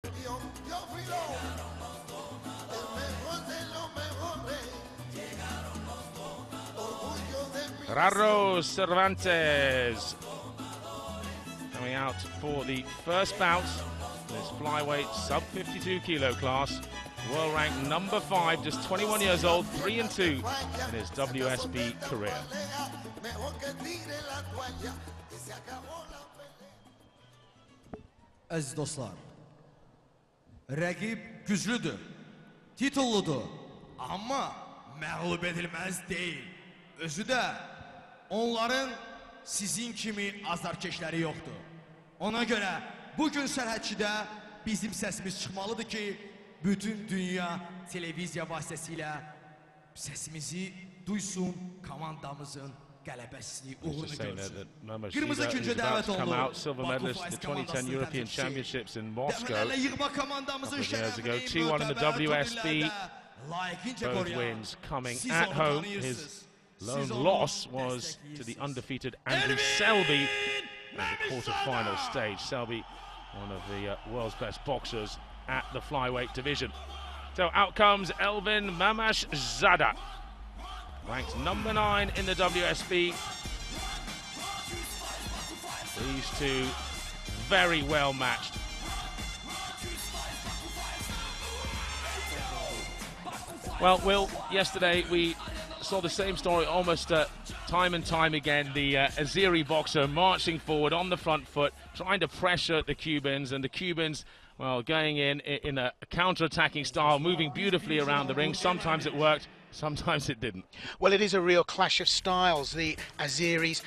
Mamiş Cervantes coming out for the first bout in this flyweight sub 52 kilo class. World ranked number 5, just 21 years old, 3-2 in his WSB career. Aziz dostlar, rəqib güclüdür, titulludur, amma məğlub edilməz deyil. Özü də onların sizin kimi azarkeşləri yoxdur. Ona görə bugün sərhədçidə bizim səsimiz çıxmalıdır ki, bütün dünya televiziya vasitəsilə səsimizi duysun, komandamızın qələbəsini uğurunu görsün. Qırmızı küncə dəvət olunur. Silver medalist in the 2010 European Championships in Moscow. Yığma komandamızın Years ago, 2-1 in the WSB. Both wins coming at home. His lone loss was to the undefeated Andrew Selby at the quarter-final stage. Selby, one of the world's best boxers at the flyweight division. So out comes Elvin Mamashzada, ranked number 9 in the WSB. These two very well matched. Well, Will, yesterday we saw the same story almost time and time again. The Azeri boxer marching forward on the front foot, trying to pressure the Cubans, and the Cubans, well, going in a counter-attacking style, moving beautifully around the ring. Sometimes it worked, sometimes it didn't. Well, it is a real clash of styles. The Azeris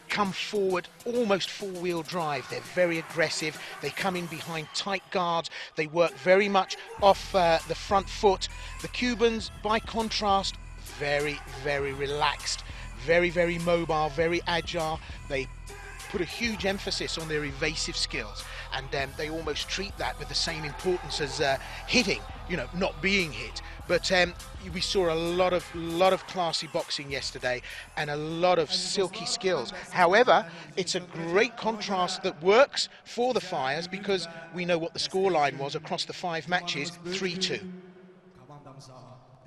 come forward almost four-wheel drive. They're very aggressive. They come in behind tight guards. They work very much off the front foot. The Cubans, by contrast, very, very relaxed, very, very mobile, very agile. They put a huge emphasis on their evasive skills, and they almost treat that with the same importance as hitting, you know, not being hit. But we saw a lot of classy boxing yesterday and a lot of silky skills. However, it's a great contrast that works for the Fires, because we know what the scoreline was across the 5 matches, 3-2.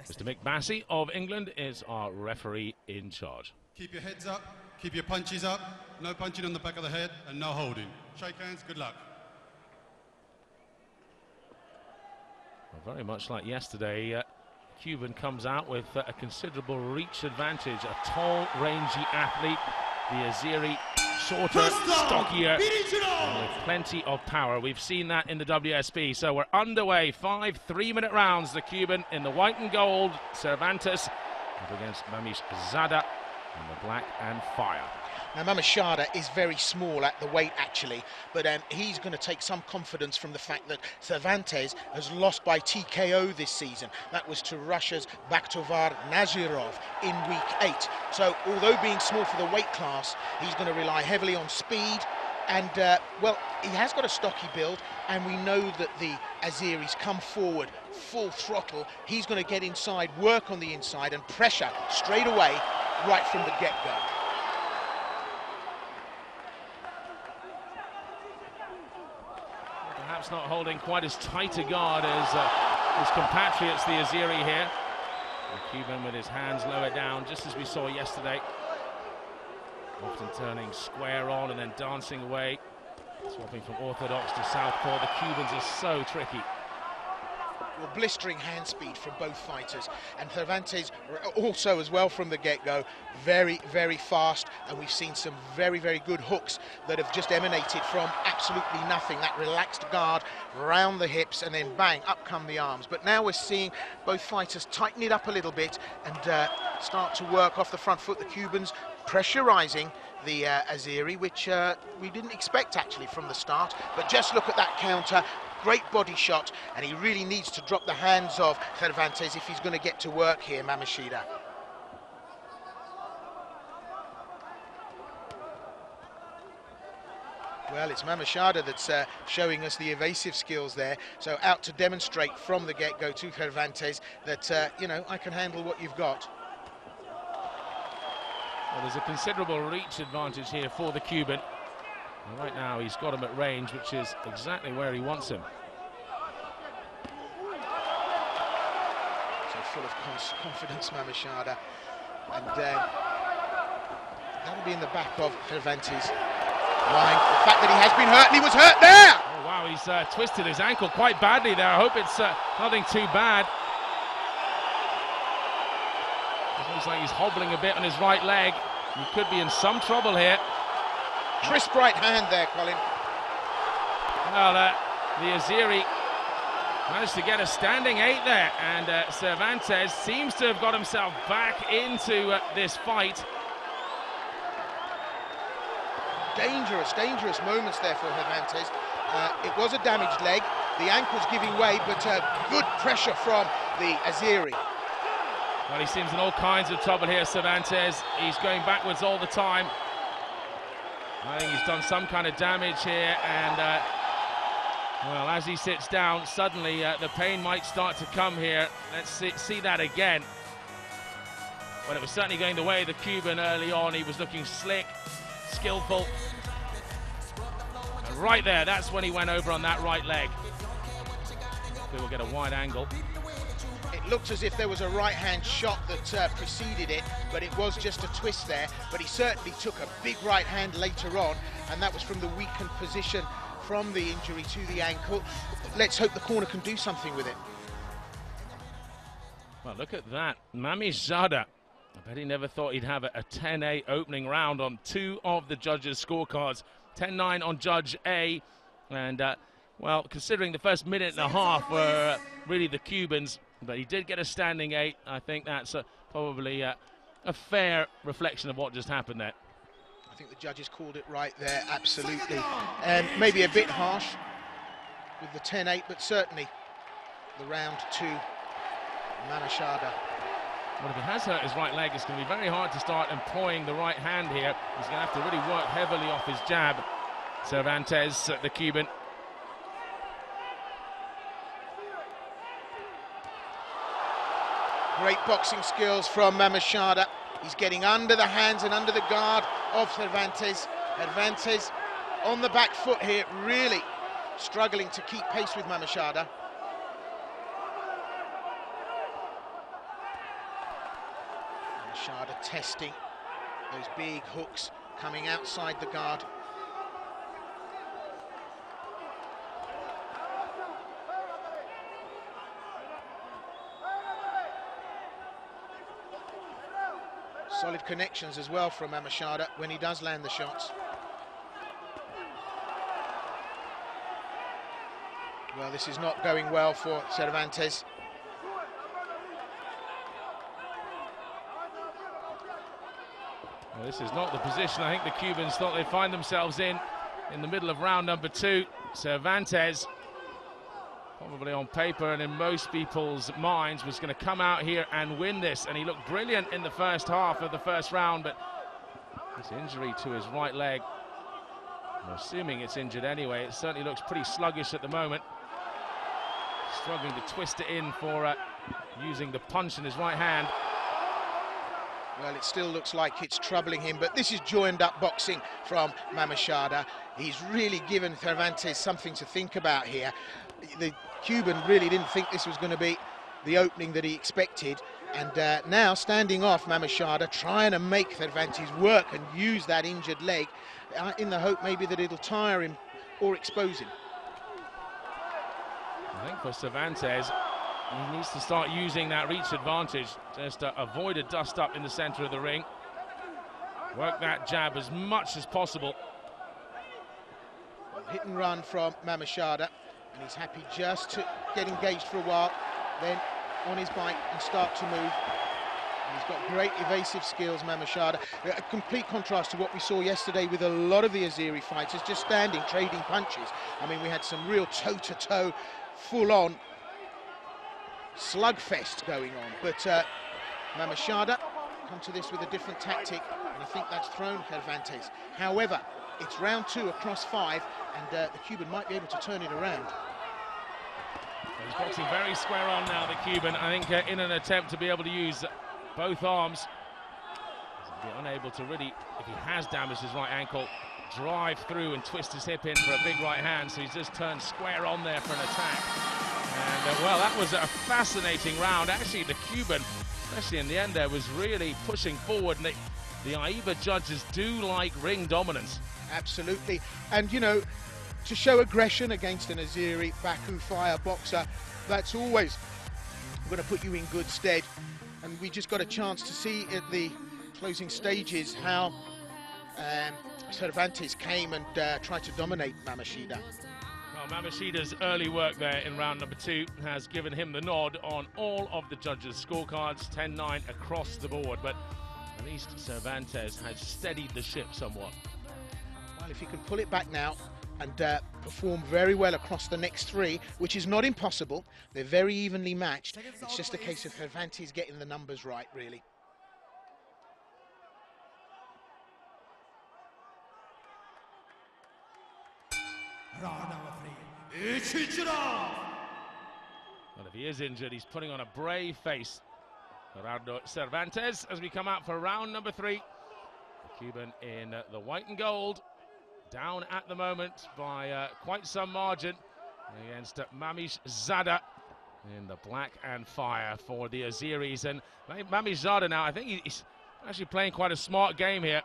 Mr. Mick Bassey of England is our referee in charge. Keep your heads up, keep your punches up, no punching on the back of the head and no holding. Shake hands, good luck. Well, very much like yesterday, Cuban comes out with a considerable reach advantage. A tall, rangy athlete. The Azeri shorter, stockier, and with plenty of power. We've seen that in the WSB. So we're underway. 5 3-minute rounds. The Cuban in the white and gold, Cervantes, up against Mamashzada in the black and fire. Now, Mamashzada is very small at the weight, actually, but he's going to take some confidence from the fact that Cervantes has lost by TKO this season. That was to Russia's Bakhtovar Nazirov in week 8. So, although being small for the weight class, he's going to rely heavily on speed. And, well, he has got a stocky build, and we know that the Azeris come forward full throttle. He's going to get inside, work on the inside, and pressure straight away, right from the get-go. Perhaps not holding quite as tight a guard as his compatriots, the Azeri here. The Cuban with his hands lower down, just as we saw yesterday. Often turning square on and then dancing away. Swapping from orthodox to southpaw. The Cubans are so tricky. Well, blistering hand speed from both fighters, and Cervantes also as well from the get-go, very, very fast, and we've seen some very, very good hooks that have just emanated from absolutely nothing. That relaxed guard round the hips, and then bang, up come the arms. But now we're seeing both fighters tighten it up a little bit and start to work off the front foot. The Cubans pressurizing the Azeri, which we didn't expect actually from the start, but just look at that counter. Great body shot, and he really needs to drop the hands of Cervantes if he's going to get to work here, Mamashzada. Well, it's Mamashzada that's showing us the evasive skills there. So out to demonstrate from the get-go to Cervantes that, you know, I can handle what you've got. Well, there's a considerable reach advantage here for the Cuban. And right now he's got him at range, which is exactly where he wants him. full of confidence, Mamishada. And that'll be in the back of Cervantes' mind. The fact that he has been hurt, and he was hurt there! Oh, wow, he's twisted his ankle quite badly there. I hope it's nothing too bad. It looks like he's hobbling a bit on his right leg. He could be in some trouble here. Crisp right hand there, Colin. Well, the Azeri managed to get a standing 8 there, and Cervantes seems to have got himself back into this fight. Dangerous moments there for Cervantes. It was a damaged leg. The ankle's giving way, but good pressure from the Azeri. Well, he seems in all kinds of trouble here, Cervantes. He's going backwards all the time. I think he's done some kind of damage here, and well, as he sits down, suddenly the pain might start to come here. Let's see that again. Well, it was certainly going the way of the Cuban early on. He was looking slick, skillful. And right there, that's when he went over on that right leg. We will get a wide angle. It looked as if there was a right-hand shot that preceded it, but it was just a twist there. But he certainly took a big right hand later on, and that was from the weakened position from the injury to the ankle. Let's hope the corner can do something with it. Well, look at that. Mamiş Cervantes. I bet he never thought he'd have a 10-8 opening round on 2 of the judges' scorecards. 10-9 on Judge A, and well, considering the first minute and a half were really the Cubans, but he did get a standing 8. I think that's probably a fair reflection of what just happened there. I think the judges called it right there, absolutely. And maybe a bit harsh with the 10-8, but certainly the round to Mamiş Cervantes. Well, if he has hurt his right leg, it's going to be very hard to start employing the right hand here. He's going to have to really work heavily off his jab. Cervantes, the Cuban. Great boxing skills from Mamiş Cervantes. He's getting under the hands and under the guard of Cervantes. Cervantes on the back foot here, really struggling to keep pace with Mamiş Cervantes. Mamiş Cervantes testing those big hooks coming outside the guard. Solid connections as well from Mamiş Cervantes when he does land the shots. Well, this is not going well for Cervantes. Well, this is not the position I think the Cubans thought they'd find themselves in the middle of round number 2. Cervantes, probably on paper and in most people's minds, was going to come out here and win this, and he looked brilliant in the first half of the first round, but this injury to his right leg, I'm assuming it's injured anyway, it certainly looks pretty sluggish at the moment. Struggling to twist it in for using the punch in his right hand. Well, it still looks like it's troubling him, but this is joined-up boxing from Mamiş Cervantes. He's really given Cervantes something to think about here. The Cuban really didn't think this was going to be the opening that he expected, and now standing off Mamiş Cervantes, trying to make Cervantes work and use that injured leg in the hope maybe that it'll tire him or expose him. I think for Cervantes, he needs to start using that reach advantage just to avoid a dust-up in the centre of the ring. Work that jab as much as possible. Well, hit and run from Mamiş Cervantes, and he's happy just to get engaged for a while, then on his bike and start to move. And he's got great evasive skills, Mamiş Cervantes. A complete contrast to what we saw yesterday with a lot of the Azeri fighters, just standing, trading punches. I mean, we had some real toe-to-toe, full-on slugfest going on, but Mamiş Cervantes come to this with a different tactic, and I think that's thrown Cervantes. However, it's round 2 across 5, and the Cuban might be able to turn it around. He's boxing very square on now, the Cuban, I think in an attempt to be able to use both arms. He'll be unable to really, if he has damaged his right ankle, drive through and twist his hip in for a big right hand, so he's just turned square on there for an attack. And Well, that was a fascinating round. Actually, the Cuban, especially in the end there, was really pushing forward. And the AIBA judges do like ring dominance. Absolutely. And, you know, to show aggression against an Azeri Baku fire boxer, that's always going to put you in good stead. And we just got a chance to see at the closing stages how Cervantes came and tried to dominate Mamashida. Well, Mamashida's early work there in round number 2 has given him the nod on all of the judges' scorecards, 10-9 across the board, but at least Cervantes has steadied the ship somewhat. Well, if he can pull it back now and perform very well across the next 3, which is not impossible, they're very evenly matched. It's just a case of Cervantes getting the numbers right, really. Round number 3. Üçüncü round. Well, if he is injured, he's putting on a brave face. Gerardo Cervantes as we come out for round number 3. The Cuban in the white and gold, down at the moment by quite some margin against Mamiş Cervantes in the black and fire for the Azeris. And Mamiş Cervantes now, I think he's actually playing quite a smart game here.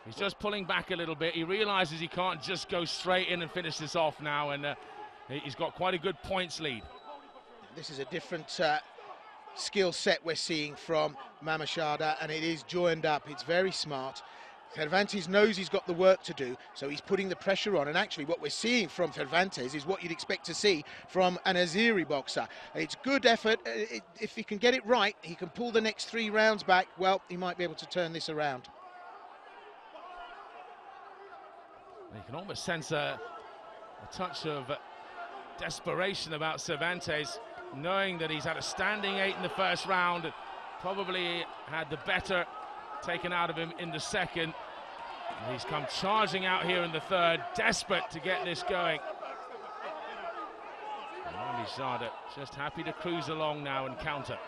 He's just pulling back a little bit. He realizes he can't just go straight in and finish this off now, and he's got quite a good points lead. This is a different skill set we're seeing from Mamış Cervantes, and it is joined up. It's very smart. Cervantes knows he's got the work to do, so he's putting the pressure on. And actually what we're seeing from Cervantes is what you'd expect to see from an Azeri boxer. It's good effort. If he can get it right, he can pull the next 3 rounds back. Well, he might be able to turn this around. You can almost sense a touch of desperation about Cervantes, knowing that he's had a standing 8 in the first round, probably had the better taken out of him in the second. And he's come charging out here in the third, desperate to get this going. Mamış Cervantes just happy to cruise along now and counter.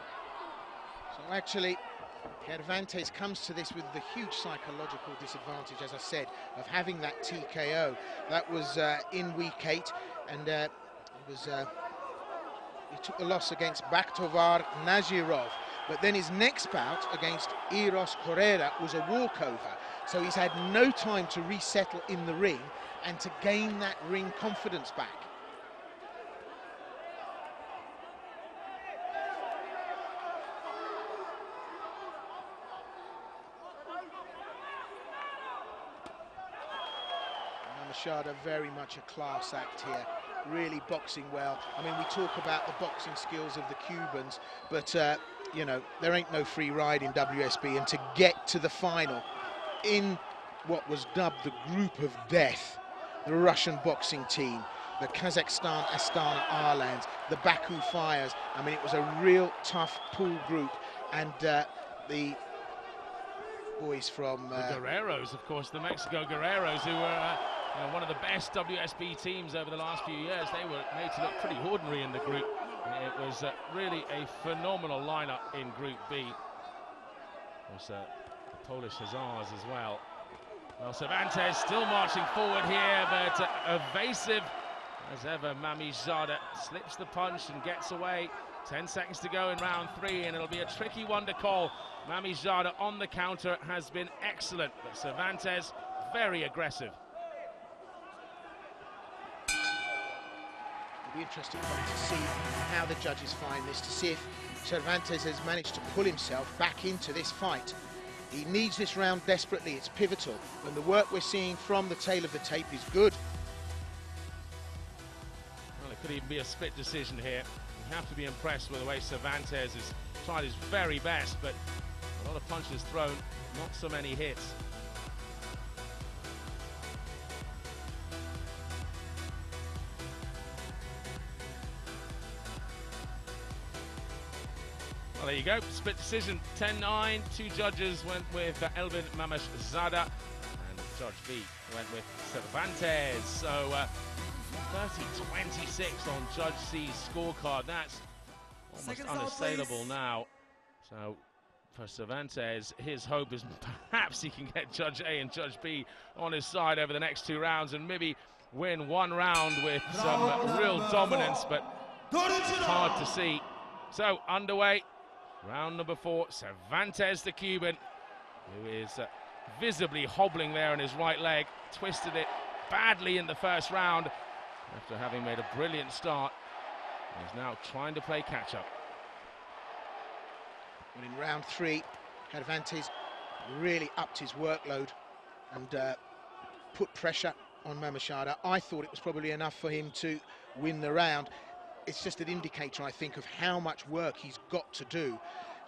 So actually, Cervantes comes to this with the huge psychological disadvantage, as I said, of having that TKO. That was in week 8, and he took the loss against Bakhtovar Nazirov. But then his next bout against Eros Correa was a walkover. So he's had no time to resettle in the ring and to gain that ring confidence back. Mamış Cervantes very much a class act here, really boxing well. I mean, we talk about the boxing skills of the Cubans, but you know, there ain't no free ride in WSB, and to get to the final in what was dubbed the group of death, the Russian boxing team, the Kazakhstan Astana Arlands, the Baku Fires. I mean, it was a real tough pool group, and the boys from the Guerreros, of course, the Mexico Guerreros, who were you know, one of the best WSB teams over the last few years. They were made to look pretty ordinary in the group. It was really a phenomenal lineup in Group B. There's the Polish Hussars as well. Well, Cervantes still marching forward here, but evasive as ever. Mamış Cervantes slips the punch and gets away. 10 seconds to go in round 3, and it'll be a tricky one to call. Mamış Cervantes on the counter has been excellent, but Cervantes very aggressive. It'll be interesting to see how the judges find this, to see if Cervantes has managed to pull himself back into this fight. He needs this round desperately. It's pivotal, and the work we're seeing from the tail of the tape is good. Well, it could even be a split decision here. You have to be impressed with the way Cervantes has tried his very best, but a lot of punches thrown, not so many hits. Well, there you go, split decision, 10-9. 2 judges went with Elvin Mamış Cervantes, and Judge B went with Cervantes. So 30-26 on Judge C's scorecard. That's almost unassailable now. So for Cervantes, his hope is perhaps he can get Judge A and Judge B on his side over the next 2 rounds and maybe win 1 round with some real dominance. But Hard to see. So underway, round number 4. Cervantes, the Cuban, who is visibly hobbling there on his right leg, twisted it badly in the first round after having made a brilliant start. He's now trying to play catch-up. Well, in round 3, Cervantes really upped his workload and put pressure on Mamiş. I thought it was probably enough for him to win the round. It's just an indicator, I think, of how much work he's got to do.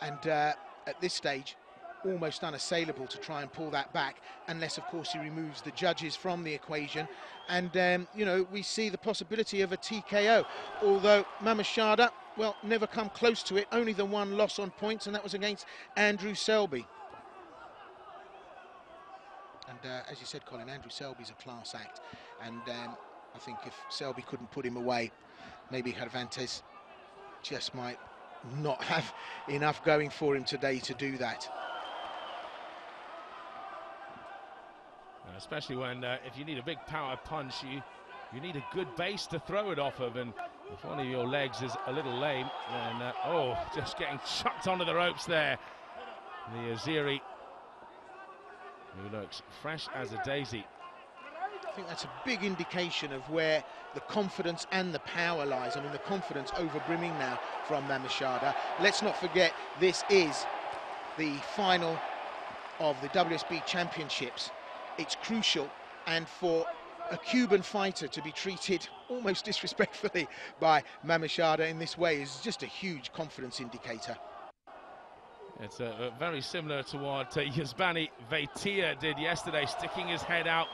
And at this stage, almost unassailable to try and pull that back, unless, of course, he removes the judges from the equation. And, you know, we see the possibility of a TKO. Although Mamış, well, never come close to it. Only the one loss on points, and that was against Andrew Selby. And as you said, Colin, Andrew Selby's a class act. And I think if Selby couldn't put him away, maybe Cervantes just might not have enough going for him today to do that. Especially when, if you need a big power punch, you need a good base to throw it off of, and if one of your legs is a little lame, then, oh, just getting chucked onto the ropes there. The Azeri, who looks fresh as a daisy. I think that's a big indication of where the confidence and the power lies. I mean, the confidence over-brimming now from Mamış. Let's not forget, this is the final of the WSB Championships. It's crucial, and for a Cuban fighter to be treated almost disrespectfully by Mamış in this way is just a huge confidence indicator. It's very similar to what Yazbani Veitia did yesterday, sticking his head out,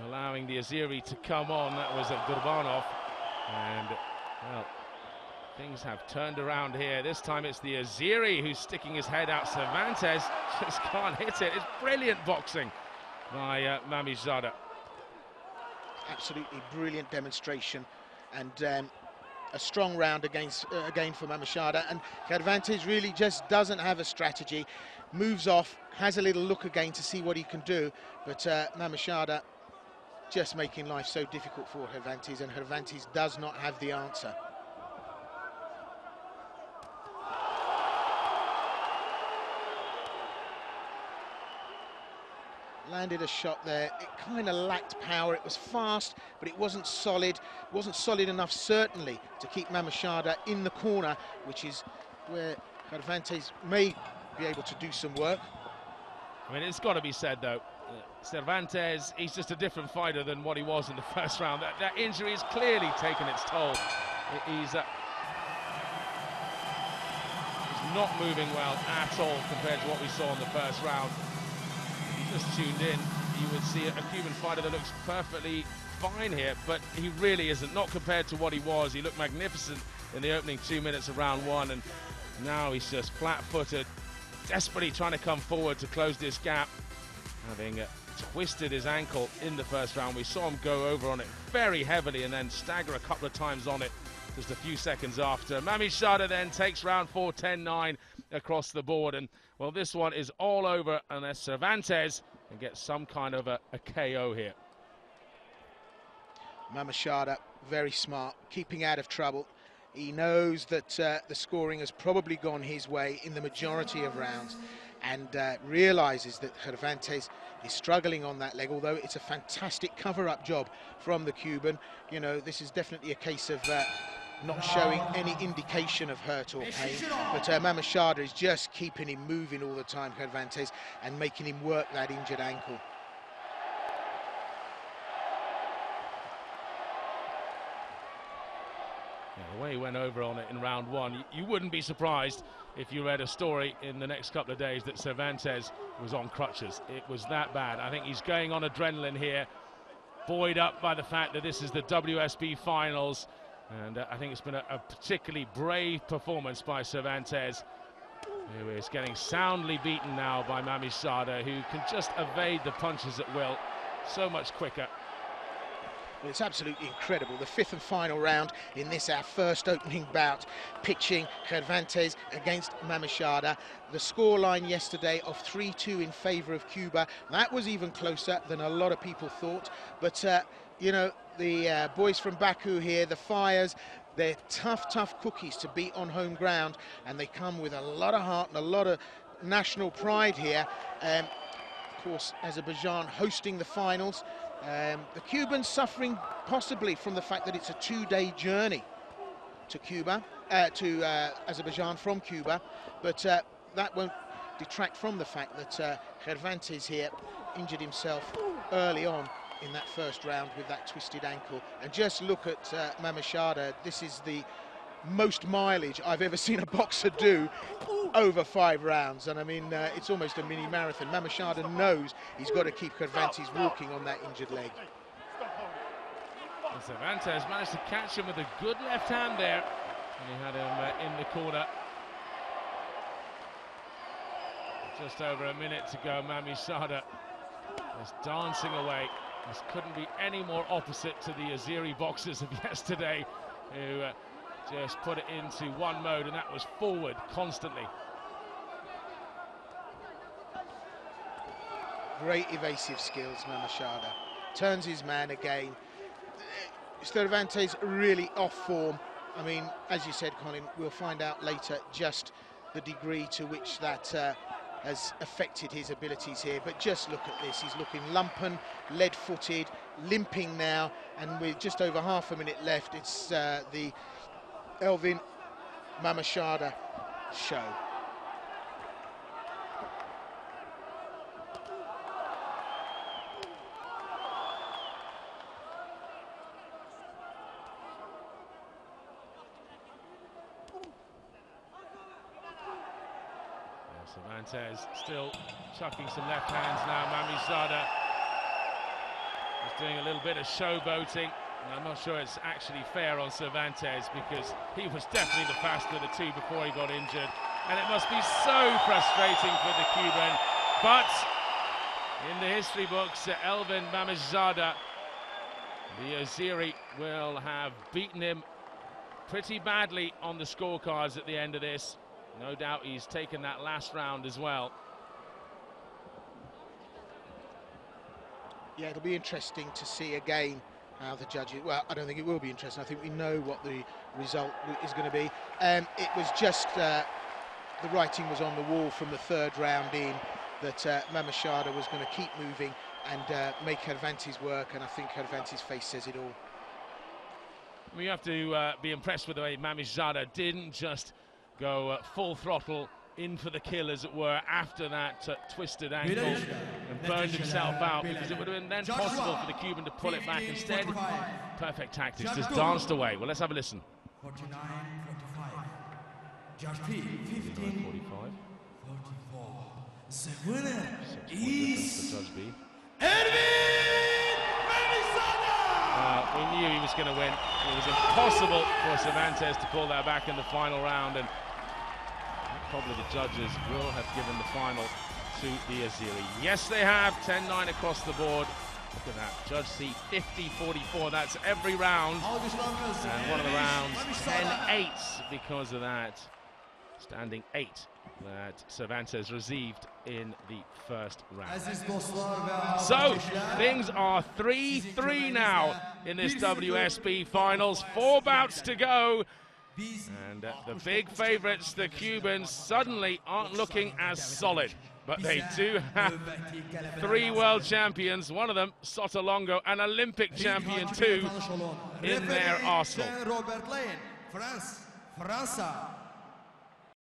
allowing the Azeri to come on. That was at Gurbanov, and well, things have turned around here. This time it's the Azeri who's sticking his head out. Cervantes just can't hit it. It's brilliant boxing by Mamiş. Absolutely brilliant demonstration, and a strong round against again for Mamış. And Cervantes really just doesn't have a strategy, moves off, has a little look again to see what he can do, but Mamış just making life so difficult for Cervantes, and Cervantes does not have the answer. Landed a shot there. It kind of lacked power. It was fast, but it wasn't solid. It wasn't solid enough, certainly, to keep Mamış in the corner, which is where Cervantes may be able to do some work. I mean, it's got to be said, though, Cervantes, he's just a different fighter than what he was in the first round. That injury has clearly taken its toll. He's not moving well at all compared to what we saw in the first round. Just tuned in, you would see a Cuban fighter that looks perfectly fine here, but he really isn't, not compared to what he was. He looked magnificent in the opening 2 minutes of round 1, and now he's just flat-footed, desperately trying to come forward to close this gap, having twisted his ankle in the first round. We saw him go over on it very heavily and then stagger a couple of times on it just a few seconds after. Mamış then takes round 4, 10-9 across the board, and well, this one is all over unless Cervantes can get some kind of a KO here. Mamış very smart, keeping out of trouble. He knows that the scoring has probably gone his way in the majority of rounds, and realizes that Cervantes is struggling on that leg, although it's a fantastic cover-up job from the Cuban. You know, this is definitely a case of not showing any indication of hurt or pain, but Mamış is just keeping him moving all the time, Cervantes, and making him work that injured ankle. Yeah, the way he went over on it in round 1, you wouldn't be surprised if you read a story in the next couple of days that Cervantes was on crutches. It was that bad. I think he's going on adrenaline here, buoyed up by the fact that this is the WSB finals. And I think it's been a particularly brave performance by Cervantes, who is getting soundly beaten now by Mamiş, who can just evade the punches at will so much quicker. Well, it's absolutely incredible. The 5th and final round in this, our first opening bout, pitching Cervantes against Mamış. The scoreline yesterday of 3-2 in favour of Cuba. That was even closer than a lot of people thought. But, you know, the boys from Baku here, the Fires, They're tough cookies to beat on home ground, and they come with a lot of heart and a lot of national pride here. Of course, Azerbaijan hosting the finals. The Cubans suffering possibly from the fact that it's a 2-day journey to Cuba, to Azerbaijan from Cuba, but that won't detract from the fact that Cervantes here injured himself early on in that first round with that twisted ankle. And just look at Mamiş Cervantes. This is the most mileage I've ever seen a boxer do over 5 rounds, and I mean it's almost a mini marathon. Mamiş Cervantes knows he's got to keep Cervantes walking on that injured leg. And Cervantes managed to catch him with a good left hand there, and he had him in the corner. Just over a minute to go. Mamiş Cervantes is dancing away. This couldn't be any more opposite to the Azeri boxers of yesterday, who just put it into one mode, and that was forward constantly. Great evasive skills, Mamiş Cervantes. Turns his man again. Cervantes really off form. I mean, as you said, Colin, we'll find out later just the degree to which that has affected his abilities here. But just look at this. He's looking lumpen, lead-footed, limping now, and with just over half a minute left, it's the Elvin Mamiş Cervantes show. Cervantes still chucking some left hands now. Mamiş Cervantes is doing a little bit of showboating. And I'm not sure it's actually fair on Cervantes, because he was definitely the faster of the two before he got injured. And it must be so frustrating for the Cuban. But in the history books, Elvin Mamiş Cervantes, the Azeri, will have beaten him pretty badly on the scorecards at the end of this. No doubt he's taken that last round as well. Yeah, it'll be interesting to see again how the judges... Well, I don't think it will be interesting. I think we know what the result is going to be. It was just the writing was on the wall from the third round in that Mamiş Cervantes was going to keep moving and make Cervantes work, and I think Cervantes' face says it all. We have to be impressed with the way Mamiş Cervantes didn't just go full throttle in for the kill, as it were, after that twisted ankle, and burned himself out, because it would have been then possible for the Cuban to pull it back. Instead, perfect tactics, just danced away. Well, let's have a listen. 49-45. Judge P, 15-44. The winner is Judge B. Elvin Mamiş Cervantes! We knew he was going to win. It was impossible for Cervantes to pull that back in the final round, and probably the judges will have given the final to the Azeri. Yes, they have. 10-9 across the board. Look at that. Judge C, 50-44. That's every round. And one of the rounds, 10-8 because of that. Standing 8 that Cervantes received in the first round. So, things are 3-3 now in this WSB finals. 4 bouts to go. And the big favourites, the Cubans, suddenly aren't looking as solid. But they do have 3 world champions, one of them, Sotolongo, an Olympic champion too, in their arsenal. France.